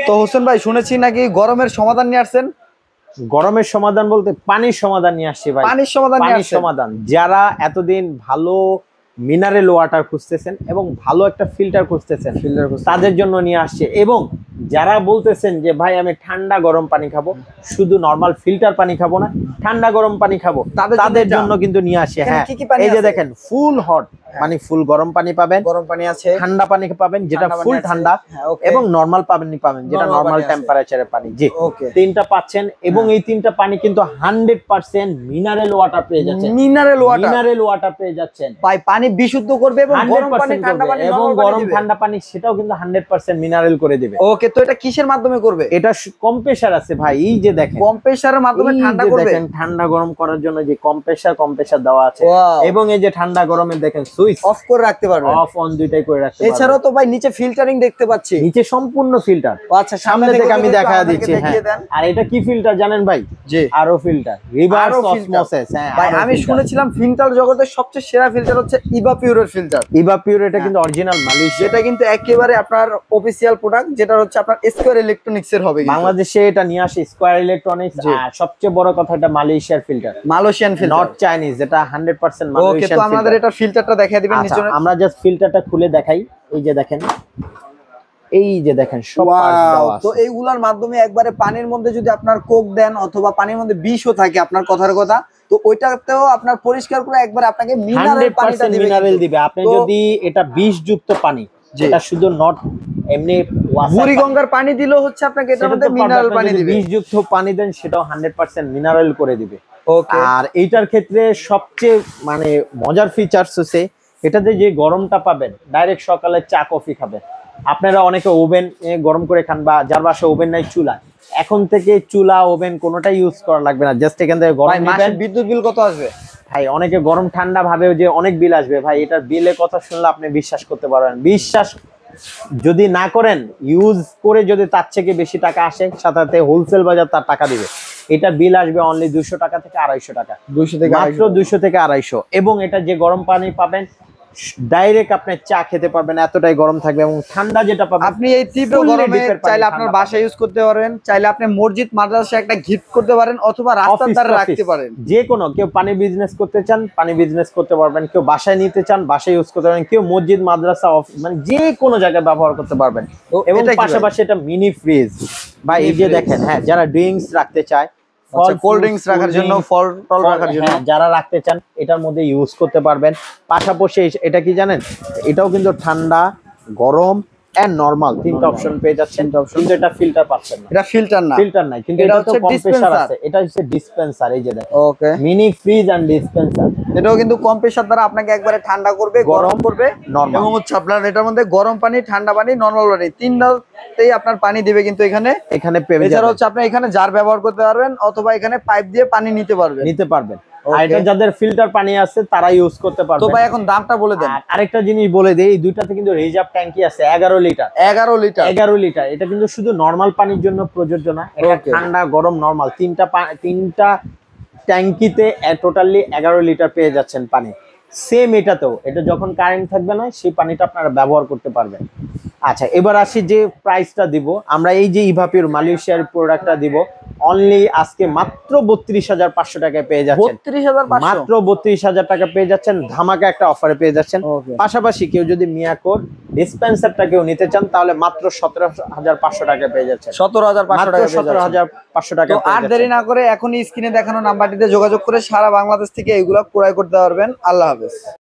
তো হোসেন ভাই শুনেছি নাকি গরমের সমাধান নিয়ে আসছেন? গরমের সমাধান বলতে পানির সমাধান নিয়ে আসছি ভাই। পানির সমাধান নিয়ে পানির আসছেন? সমাধান, যারা এতদিন ভালো মিনারেল ওয়াটার খুঁজতেছেন এবং ভালো একটা ফিল্টার খুঁজতেছেন, তাদের জন্য নিয়ে আসছে। এবং যারা বলতেছেন যে ভাই আমি ঠান্ডা গরম পানি খাবো, শুধু নরমাল ফিল্টার পানি খাবো না, ঠান্ডা গরম পানি খাবো, তাদের জন্য কিন্তু নিয়ে আসে। হ্যাঁ, এই যে দেখেন ফুল হট মানে ফুল গরম পানি পাবেন, গরম পানি আছে, ঠান্ডা পানি পাবেন যেটা ফুল ঠান্ডা, এবং নরমাল পানি পাবেন যেটা নরমাল টেম্পারেচারের পানি। জি, তিনটা পাচ্ছেন। এবং এই তিনটা পানি কিন্তু 100% মিনারেল ওয়াটার পেয়ে যাচ্ছেন। মিনারেল ওয়াটার পেয়ে যাচ্ছেন ভাই, পানি বিশুদ্ধ করবে এবং গরম পানি ঠান্ডা পানি এবং গরম ঠান্ডা পানি সেটাও কিন্তু 100% মিনারেল করে দিবে। ওকে, তো এটা কিসের মাধ্যমে করবে? এটা কম্প্রেসার আছে ভাই, এই যে দেখেন কম্প্রেসারের মাধ্যমে ঠান্ডা করবে। দেখেন ঠান্ডা গরম করার জন্য যে কম্প্রেসার দেওয়া আছে, এবং এই যে ঠান্ডা গরমে দেখেন সুইচ অফ করে রাখতে পারবে, অফ অন দুইটাই করে রাখতে পারবে। এছাড়াও তো ভাই নিচে ফিল্টারিং দেখতে পাচ্ছি, নিচে সম্পূর্ণ ফিল্টার। আচ্ছা, সামনে থেকে আমি দেখা দিচ্ছি। হ্যাঁ, আর এটা কি ফিল্টার জানেন ভাই? জি, আরো ফিল্টার, রিভার্স অসমোসিস। হ্যাঁ ভাই, আমি শুনেছিলাম ফিল্টার জগতের সবচেয়ে সেরা ফিল্টার হচ্ছে ইভাপিউরের ফিল্টার। ইভাপিউর এটা কিন্তু অরিজিনাল মালয়েশিয়া, এটা কিন্তু একেবারে আপনার অফিশিয়াল প্রোডাক্ট, যেটা হচ্ছে আপনার স্কয়ার ইলেকট্রনিক্স এর হবে। বাংলাদেশে এটা নিয়ে আসে স্কয়ার ইলেকট্রনিক্স। আর সবচেয়ে বড় কথা এটা মালয়েশিয়ার filter, Malaysian filter, not Chinese. এটা 100% মালয়েশিয়ান। ওকে, তো আমাদের এটা ফিল্টারটা দেখাই দিবেন নিচে। আমরা জাস্ট ফিল্টারটা খুলে দেখাই। এই যে দেখেন, এই যে দেখেন সব পার্টস দেওয়া আছে। তো এইগুলোর মাধ্যমে একবারে পানির মধ্যে যদি আপনার কোক দেন অথবা পানির মধ্যে বিষও থাকে, আপনার কথার কথা, তো ওইটাতেও আপনার পরিষ্কার করে একবার আপনাকে মিনারেল পানিটা দিবে, মিনারেল দিবে। আপনি যদি এটা বিষযুক্ত পানি, যেটা শুধু নট এমনি বুড়িগঙ্গার পানি দিলেও হচ্ছে আপনাকে এটার মধ্যে মিনারেল পানি দিবে। বিষযুক্ত পানি দেন সেটাও 100% মিনারেল করে দিবে। ওকে, আর এইটার ক্ষেত্রে সবচেয়ে মানে মজার ফিচারস হচ্ছে এটাতে যে গরমটা পাবেন, ডাইরেক্ট সকালে চা কফি খাবেন। আপনারা অনেকে ওভেন গরম করে খান, বা যার বাসায় ওভেন নাই চুলা, এখন থেকে চুলা ওভেন কোনোটাই ইউজ করা লাগবে না, জাস্ট এখান থেকে গরম নেবেন। বিদ্যুৎ বিল কত আসবে ভাই? অনেকে গরম ঠান্ডা ভাবে যে অনেক বিল আসবে, ভাই এটার বিলের কথা শুনলে আপনি বিশ্বাস করতে পারবেন। বিশ্বাস যদি না করেন, ইউজ করে যদি তার থেকে বেশি টাকা আসে, সাথে হোলসেল বাজার তার টাকা দিবে। এটা বিল আসবে অনলি 200 টাকা থেকে 250 টাকা, মাত্র 200 থেকে 250। এবং এটা যে গরম পানি পাবেন, ডাইরেক্ট আপনি চা খেতে পারবেন, এতটাই গরম থাকবে। এবং ঠান্ডা যেটা পাবেন আপনি এই তীব্র গরমে চাইলে আপনার বাসায় ইউজ করতে পারেন, চাইলে আপনি মসজিদ মাদ্রাসায় একটা গিফট করতে পারেন, অথবা রাস্তার ধারে রাখতে পারেন। যে কোনো কেউ পানি বিজনেস করতে চান, পানি বিজনেস করতে পারবেন। কেউ বাসায় নিতে চান, বাসায় ইউজ করতে পারবেন। কেউ মসজিদ মাদ্রাসা মানে যে কোনো জায়গায় ব্যবহার করতে পারবেন। এবং পাশাপাশি এটা মিনি ফ্রিজ ভাই, এই যে দেখেন। হ্যাঁ, যারা ড্রিঙ্কস রাখতে চায়, কোল্ড ড্রিঙ্কস রাখার জন্য, ফল রাখার জন্য, যারা রাখতে চান, এটার মধ্যে ইউজ করতে পারবেন। পাশাপাশি এটা কি জানেন, এটাও কিন্তু ঠান্ডা, গরম এন্ড নরমাল তিনটা অপশন পেয়ে যাচ্ছেন। কিন্তু এটা ফিল্টার পাচ্ছেন না, এটা ফিল্টার না, ফিল্টার নাই, কিন্তু এটা হচ্ছে কম্প্রেসার আছে। এটা হচ্ছে ডিসপেন্সার, এই যে দেখেন। ওকে, মিনি ফ্রিজ এন্ড ডিসপেন্সার। এটাও কিন্তু কম্প্রেসার দ্বারা আপনাকে একবারে ঠান্ডা করবে, গরম করবে, নরমাল। এবং হচ্ছে আপনার এটার মধ্যে গরম পানি, ঠান্ডা পানি, নরমাল পানি তিনটাতেই আপনার পানি দিবে। কিন্তু এখানে পেয়ে যাবেন। হচ্ছে আপনি এখানে জার ব্যবহার করতে পারবেন, অথবা এখানে পাইপ দিয়ে পানি নিতে পারবেন। আর এটা যাদের ফিল্টার পানি আছে তারা ইউজ করতে পারবে। তো ভাই এখন দামটা বলে দেন। আরেকটা জিনিস বলে দেই, এই দুইটাতে কিন্তু রিজার্ভ ট্যাঙ্কি আছে 11 লিটার। 11 লিটার। এটা কিন্তু শুধু নরমাল পানির জন্য প্রযোজ্য না, এটা ঠান্ডা, গরম, নরমাল তিনটা ট্যাঙ্কিতে টোটালি 11 লিটার পেয়ে যাচ্ছেন পানি। সেম এটাতেও, এটা যখন কারেন্ট থাকবে না, সেই পানিটা আপনারা ব্যবহার করতে পারবেন। আচ্ছা, এবার আসি যে প্রাইসটা দিব আমরা। এই যে ইভাপিউর মালয়েশিয়ার প্রোডাক্টটা দিব অনলি আজকে মাত্র 32,500 টাকায় পেয়ে যাচ্ছেন। মাত্র 32,000 টাকা পেয়ে যাচ্ছেন, ধামাকা একটা অফারে পেয়ে যাচ্ছেন। পাশাপাশি কেউ যদি মিয়াকোর ডিসপেন্সারটা কেউ নিতে চান, তাহলে মাত্র 17,500 টাকা পেয়ে যাচ্ছেন। 17,500 টাকা। তো আর দেরি না করে এখনই স্ক্রিনে দেখানো নাম্বারটিতে যোগাযোগ করে সারা বাংলাদেশ থেকে এগুলো ক্রয় করতে পারবেন। আল্লাহ হাফেজ।